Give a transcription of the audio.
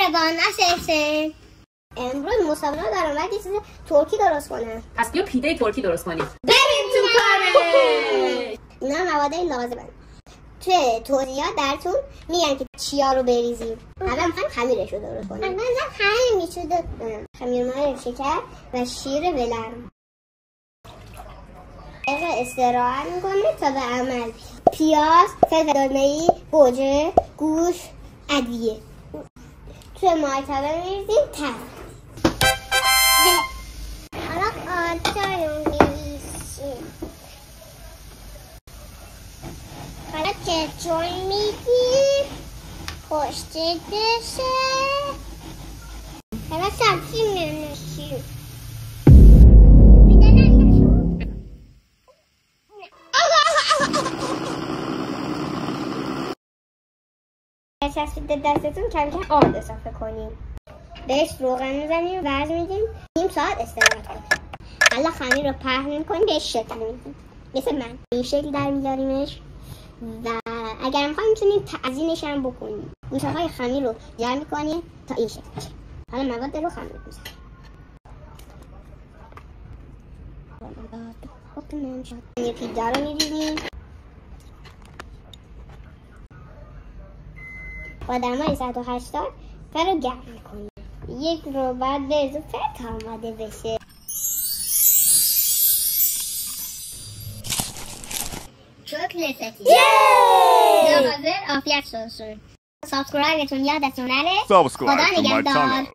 دوستان نشستین. امروز مسابقه دارم باید یه چیز ترکی درست کنم. پس بیا پیده ترکی درست کنیم. بریم تو کارش. اینا موادای لازمه. توی توضیحات درتون میگن که چیا رو بریزیم. اول میخوایم خمیرش رو درست کنیم. من همین میشود خمیر شکر و شیر ولرم. استراحت میکنه تا به عمل. پیاز، فلفل دانه‌ای، گوجه، گوش، ادویه. توی مایتابه میریزیم حالا آتا رو میریزیم. حالا کچول میدیم پشت دشه. حالا سبزی میرسیم. چسبیده دستتون کم کم آب اضافه کنیم. بهش روغن میزنیم ورز میدیم. نیم ساعت استراحت کنیم. حالا خمیر رو پهن میکنیم بهش شکل میدیم. مثل من این شکل در میذاریمش و اگر میخوایم میتونیم تزیینش هم بکنیم. گوشه های خمیر رو جمع میکنیم تا این شکل بشه. حالا مواد رو خمیر میزنیم. پنیر پیتزا رو میریزیم. با دمای 180 رو گرم میکنیم. یک رو بعد بریزیم تا آماده بشه. شکل ستی. حاضر آفیت شد. سابسکرایبتون یادتون نره. خدا نگهدار.